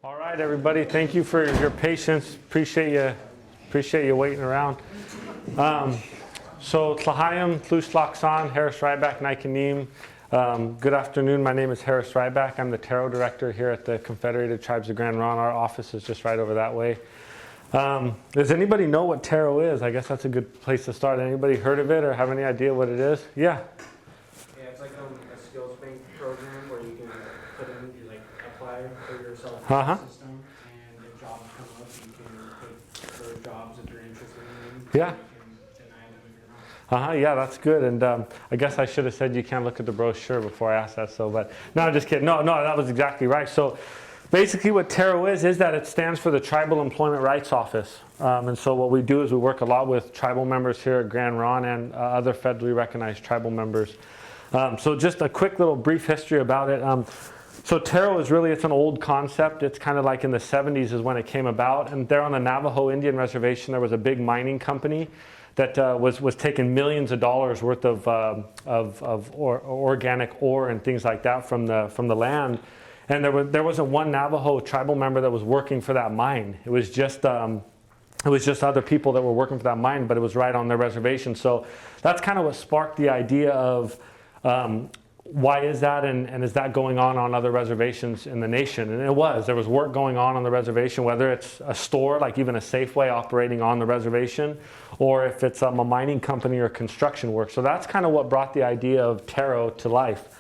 All right, everybody. Thank you for your patience. Appreciate you waiting around. So Tlahayim, Tluslaksan, Harris Ryback, Naikanim. Good afternoon. My name is Harris Ryback. I'm the TERO director here at the Confederated Tribes of Grand Ronde. Our office is just right over that way. Does anybody know what TERO is? I guess that's a good place to start. Anybody heard of it or have any idea what it is? Yeah. Yeah, it's like a skills bank program where you can put in, you like apply for your self system, and if jobs come up, you can pick for jobs that you're interested in. Yeah. You can deny them if you're not. Yeah, that's good. And I guess I should have said you can't look at the brochure before I asked that. So, but no, I'm just kidding. No, that was exactly right. So basically what TERO is that it stands for the Tribal Employment Rights Office. And so what we do is we work a lot with tribal members here at Grand Ronde and other federally recognized tribal members. So just a quick little brief history about it. So TERO is really, it's an old concept. It's kind of like in the 70s is when it came about. And there on the Navajo Indian Reservation, there was a big mining company that was taking millions of dollars worth of organic ore and things like that from the land. And there wasn't one Navajo tribal member that was working for that mine. It was just other people that were working for that mine, but it was right on their reservation. So that's kind of what sparked the idea of why is that, and is that going on other reservations in the nation? And there was work going on the reservation, whether it's a store, like even a Safeway operating on the reservation, or if it's a mining company or construction work. So that's kind of what brought the idea of TERO to life.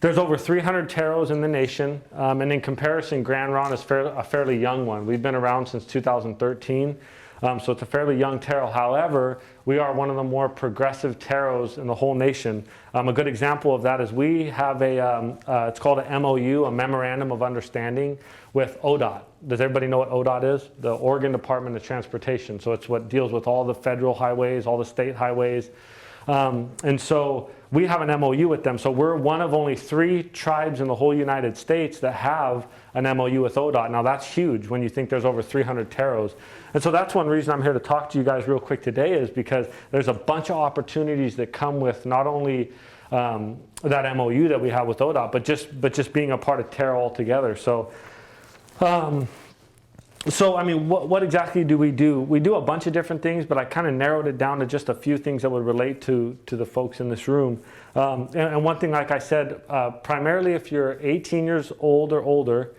There's over 300 TEROs in the nation, and in comparison, Grand Ronde is a fairly young one. We've been around since 2013. So it's a fairly young TERO. However, we are one of the more progressive TEROs in the whole nation. A good example of that is we have it's called an MOU, a Memorandum of Understanding with ODOT. Does everybody know what ODOT is? The Oregon Department of Transportation. So it's what deals with all the federal highways, all the state highways. And so we have an MOU with them. So we're one of only 3 tribes in the whole United States that have an MOU with ODOT. Now that's huge when you think there's over 300 TEROs. And so that's one reason I'm here to talk to you guys real quick today, is because there's a bunch of opportunities that come with not only that MOU that we have with ODOT, but just being a part of TERO altogether. So I mean, what exactly do we do? We do a bunch of different things, but I kind of narrowed it down to just a few things that would relate to the folks in this room. And one thing, like I said, primarily if you're 18 years old or older,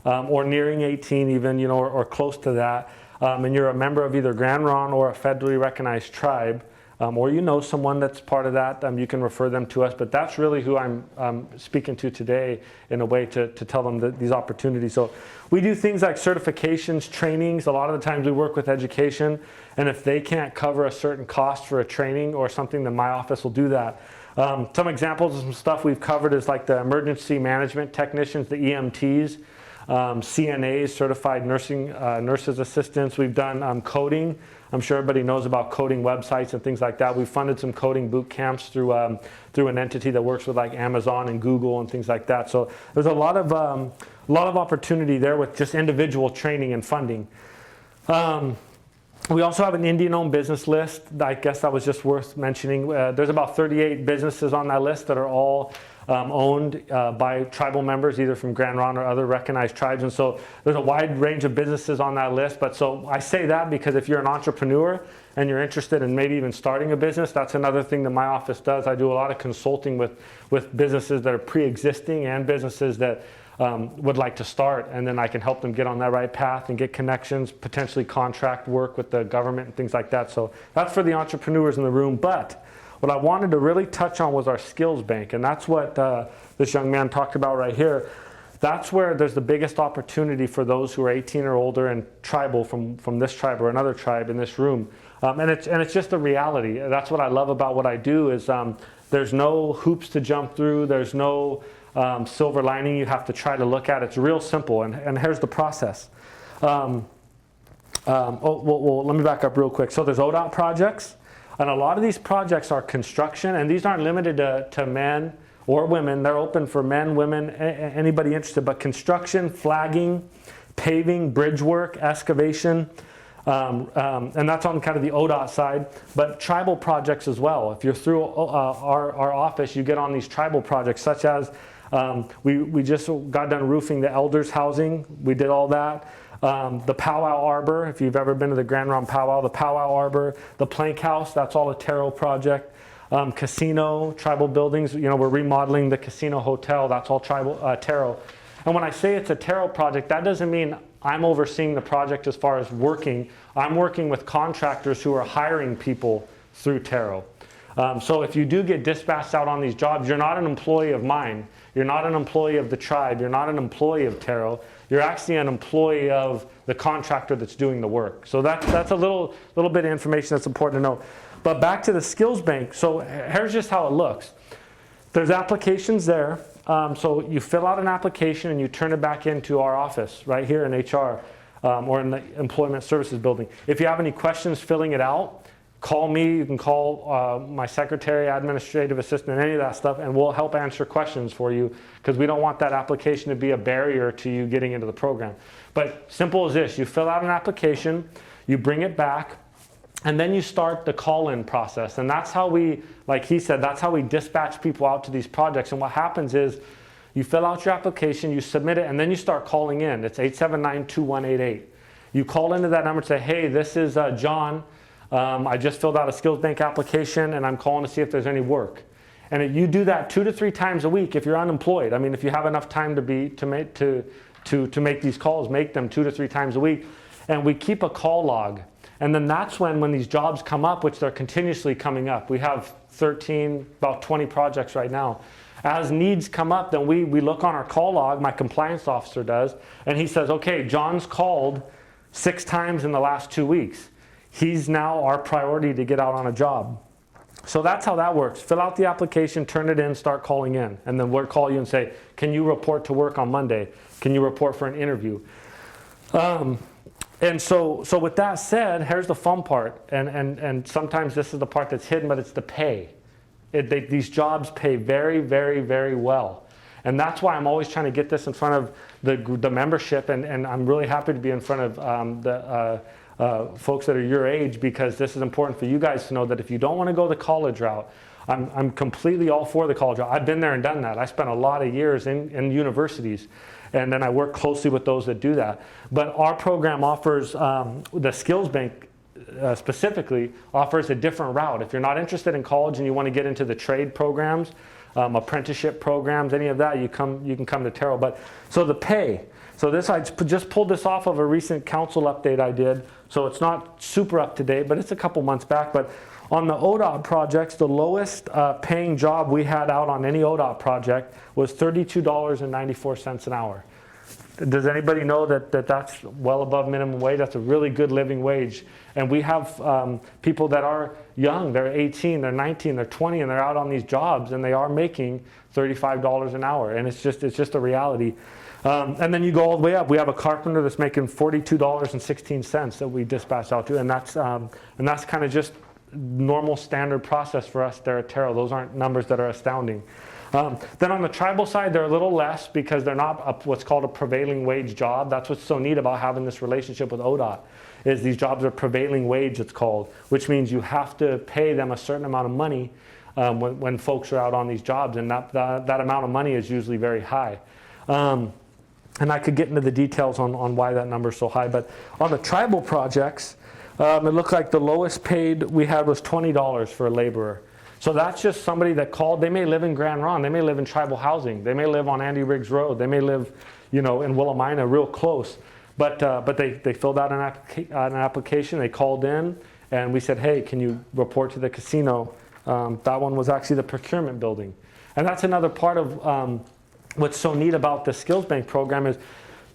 or nearing 18 even, or close to that, and you're a member of either Grand Ronde or a federally recognized tribe, or someone that's part of that, you can refer them to us. But that's really who I'm speaking to today in a way to tell them these opportunities. So we do things like certifications, trainings. A lot of the times we work with education, and if they can't cover a certain cost for a training or something, then my office will do that. Some examples of some stuff we've covered is like the emergency management technicians, the EMTs, CNAs, certified nurses assistants. We've done coding. I'm sure everybody knows about coding websites and things like that. We've funded some coding boot camps through an entity that works with like Amazon and Google and things like that. So there's a lot of opportunity there with just individual training and funding. We also have an Indian-owned business list. I guess that was just worth mentioning. There's about 38 businesses on that list that are all owned by tribal members, either from Grand Ronde or other recognized tribes. And so there's a wide range of businesses on that list. But so I say that because if you're an entrepreneur and you're interested in maybe even starting a business, that's another thing that my office does. I do a lot of consulting with businesses that are pre-existing and businesses that would like to start, and then I can help them get on that right path and get connections, potentially contract work with the government and things like that. So that's for the entrepreneurs in the room. But what I wanted to really touch on was our skills bank, and that's what this young man talked about right here. That's where there's the biggest opportunity for those who are 18 or older and tribal from this tribe or another tribe in this room. And it's just a reality. That's what I love about what I do is there's no hoops to jump through. There's no silver lining you have to try to look at. It's real simple, and here's the process. Well, let me back up real quick. So there's ODOT projects. And a lot of these projects are construction, and these aren't limited to men or women. They're open for men, women, anybody interested. But construction, flagging, paving, bridge work, excavation, and that's on kind of the ODOT side. But tribal projects as well. If you're through our office, you get on these tribal projects, such as We just got done roofing the elders housing. We did all that. The powwow arbor, if you've ever been to the Grand Round powwow, the powwow arbor, the plank house, that's all a TERO project. Casino, tribal buildings, we're remodeling the casino hotel, that's all tribal TERO. And when I say it's a TERO project, that doesn't mean I'm overseeing the project as far as working. I'm working with contractors who are hiring people through TERO. So if you do get dispatched out on these jobs, you're not an employee of mine. You're not an employee of the tribe. You're not an employee of TERO. You're actually an employee of the contractor that's doing the work. So that's a little bit of information that's important to know. But back to the skills bank. So here's just how it looks. There's applications there. So you fill out an application and you turn it back into our office right here in HR or in the Employment Services building. If you have any questions filling it out, call me. You can call my secretary, administrative assistant, any of that stuff, and we'll help answer questions for you because we don't want that application to be a barrier to you getting into the program. But simple as this, you fill out an application, you bring it back, and then you start the call-in process. And that's how we, like he said, that's how we dispatch people out to these projects. And what happens is you fill out your application, you submit it, and then you start calling in. It's 879-2188. You call into that number and say, hey, this is John. I just filled out a skills bank application and I'm calling to see if there's any work. And you do that 2 to 3 times a week if you're unemployed. I mean, if you have enough time to make these calls, make them 2 to 3 times a week. And we keep a call log. And then that's when these jobs come up, which they're continuously coming up. We have about 20 projects right now. As needs come up, then we look on our call log, my compliance officer does, and he says, okay, John's called 6 times in the last 2 weeks. He's now our priority to get out on a job. So that's how that works. Fill out the application, turn it in, start calling in. And then we'll call you and say, can you report to work on Monday? Can you report for an interview? And so with that said, here's the fun part. And sometimes this is the part that's hidden, but it's the pay. These jobs pay very, very, very well. And that's why I'm always trying to get this in front of the membership. And I'm really happy to be in front of the folks that are your age, because this is important for you guys to know that if you don't want to go the college route, I'm completely all for the college route. I've been there and done that. I spent a lot of years in universities, and then I work closely with those that do that. But our program offers, the Skills Bank specifically, offers a different route. If you're not interested in college and you want to get into the trade programs, apprenticeship programs, any of that, you can come to TERO. But so the pay. So this, I just pulled this off of a recent council update I did. So it's not super up to date, but it's a couple months back. But on the ODOT projects, the lowest paying job we had out on any ODOT project was $32.94 an hour. Does anybody know that that's well above minimum wage? That's a really good living wage. And we have people that are young, they're 18, they're 19, they're 20, and they're out on these jobs, and they are making $35 an hour. And it's just a reality. And then you go all the way up. We have a carpenter that's making $42.16 that we dispatch out to, and that's kind of just normal standard process for us there at TERO. Those aren't numbers that are astounding. Then on the tribal side, they're a little less because they're not what's called a prevailing wage job. That's what's so neat about having this relationship with ODOT, is these jobs are prevailing wage, it's called, which means you have to pay them a certain amount of money when folks are out on these jobs, and that amount of money is usually very high. And I could get into the details on why that number is so high. But on the tribal projects, it looked like the lowest paid we had was $20 for a laborer. So that's just somebody that called. They may live in Grand Ronde. They may live in tribal housing. They may live on Andy Riggs Road. They may live, in Willamina, real close. But they filled out an application. They called in, and we said, hey, can you report to the casino? That one was actually the procurement building. And that's another part of what's so neat about the Skills Bank program is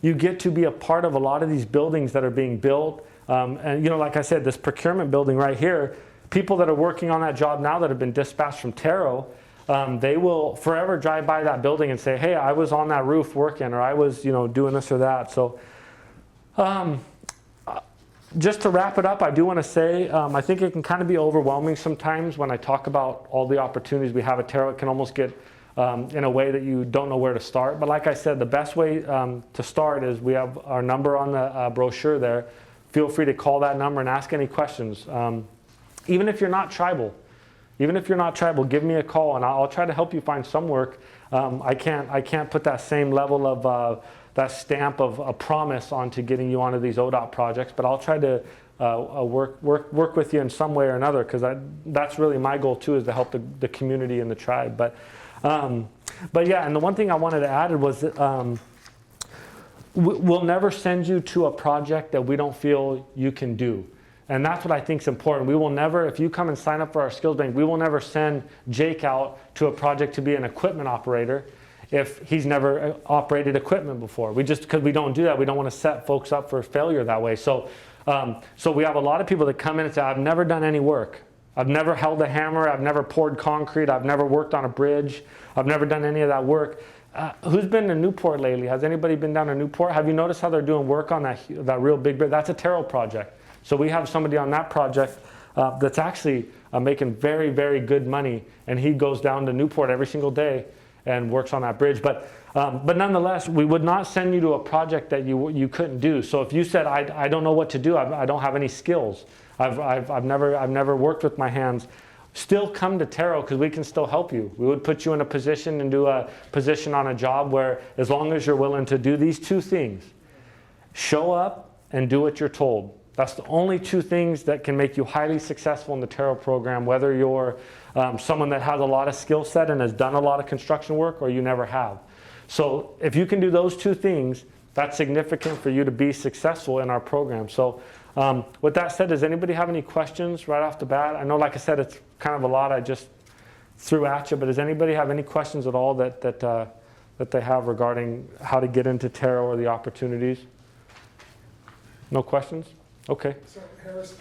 you get to be a part of a lot of these buildings that are being built. And like I said, this procurement building right here, people that are working on that job now that have been dispatched from TERO, they will forever drive by that building and say, hey, I was on that roof working, or I was doing this or that. So just to wrap it up, I do want to say I think it can kind of be overwhelming sometimes when I talk about all the opportunities we have at TERO. It can almost get in a way that you don't know where to start. But like I said, the best way to start is we have our number on the brochure there. Feel free to call that number and ask any questions. Even if you're not tribal, Even if you're not tribal, give me a call and I'll try to help you find some work. I can't put that same level of that stamp of a promise onto getting you onto these ODOT projects, but I'll try to work with you in some way or another, because that's really my goal too, is to help the community and the tribe. But yeah, and the one thing I wanted to add was that we'll never send you to a project that we don't feel you can do. And that's what I think is important. We will never, if you come and sign up for our skills bank, we will never send Jake out to a project to be an equipment operator if he's never operated equipment before. Because we don't do that, we don't want to set folks up for failure that way. So we have a lot of people that come in and say, I've never done any work. I've never held a hammer, I've never poured concrete, I've never worked on a bridge, I've never done any of that work. Who's been to Newport lately? Has anybody been down to Newport? Have you noticed how they're doing work on that real big bridge? That's a TERO project. So we have somebody on that project that's actually making very, very good money, and he goes down to Newport every single day and works on that bridge. But nonetheless, we would not send you to a project that you couldn't do. So if you said, I don't know what to do, I don't have any skills, I've never worked with my hands, still come to TERO, because we can still help you. We would put you in a position and do a position on a job where, as long as you're willing to do these two things, show up and do what you're told. That's the only two things that can make you highly successful in the TERO program, whether you're someone that has a lot of skill set and has done a lot of construction work, or you never have. So if you can do those two things, that's significant for you to be successful in our program. So with that said, does anybody have any questions right off the bat? I know, like I said, it's kind of a lot I just threw at you, but does anybody have any questions at all that they have regarding how to get into TERO or the opportunities? No questions? Okay. So Harris,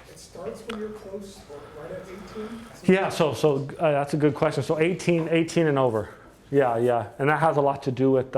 it starts when you're close, right at 18? Yeah, so that's a good question. So 18 and over. Yeah. And that has a lot to do with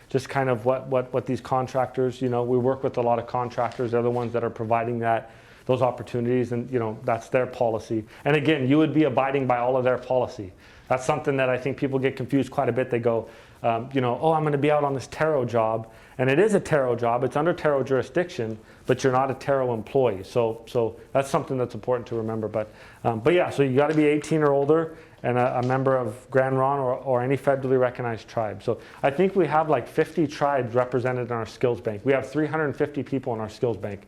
just kind of what these contractors, we work with a lot of contractors. They're the ones that are providing those opportunities, and that's their policy. And again, you would be abiding by all of their policy. That's something that I think people get confused quite a bit. They go, oh, I'm going to be out on this TERO job. And it is a TERO job. It's under TERO jurisdiction, but you're not a TERO employee. So that's something that's important to remember. But yeah, so you got to be 18 or older and a member of Grand Ronde or any federally recognized tribe. So I think we have like 50 tribes represented in our skills bank. We have 350 people in our skills bank.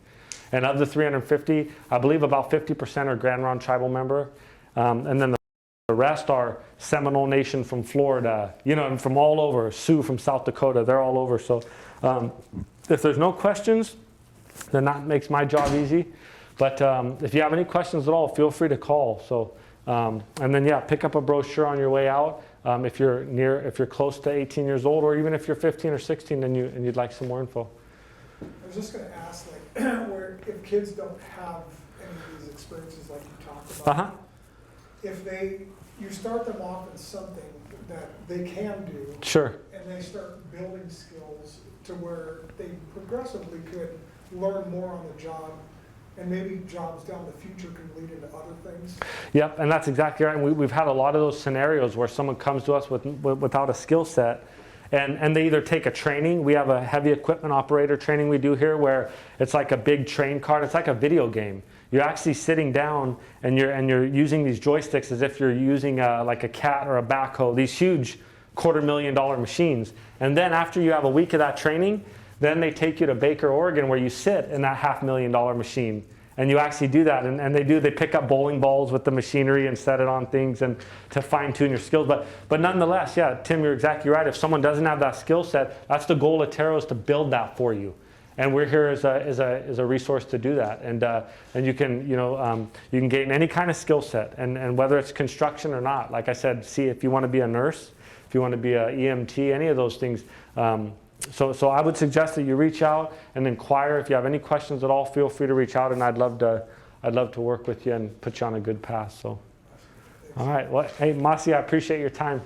And of the 350, I believe about 50% are Grand Ronde tribal member. And then the rest are Seminole Nation from Florida, and from all over, Sioux from South Dakota, they're all over. So if there's no questions, then that makes my job easy. But if you have any questions at all, feel free to call. So, and then yeah, pick up a brochure on your way out. If you're close to 18 years old, or even if you're 15 or 16 and you'd like some more info. I was just going to ask, where if kids don't have any of these experiences like you talked about, if you start them off in something that they can do, sure, and they start building skills to where they progressively could learn more on the job, and maybe jobs down the future can lead into other things. Yep, and that's exactly right. And we've had a lot of those scenarios where someone comes to us without a skill set, and they either take a training. We have a heavy equipment operator training we do here where it's like a big train card. It's like a video game. You're actually sitting down and you're using these joysticks as if you're using like a cat or a backhoe, these huge $250,000 machines. And then after you have a week of that training, then they take you to Baker, Oregon, where you sit in that $500,000 machine. And you actually do that, and they pick up bowling balls with the machinery and set it on things and to fine tune your skills. But nonetheless, yeah, Tim, you're exactly right. If someone doesn't have that skill set, that's the goal of TERO, is to build that for you. And we're here as a resource to do that. And you can you can gain any kind of skill set, and whether it's construction or not. Like I said, see if you want to be a nurse, if you want to be an EMT, any of those things. So I would suggest that you reach out and inquire. If you have any questions at all, feel free to reach out, and I'd love to work with you and put you on a good path. So, all right. Well, hey, Masi, I appreciate your time.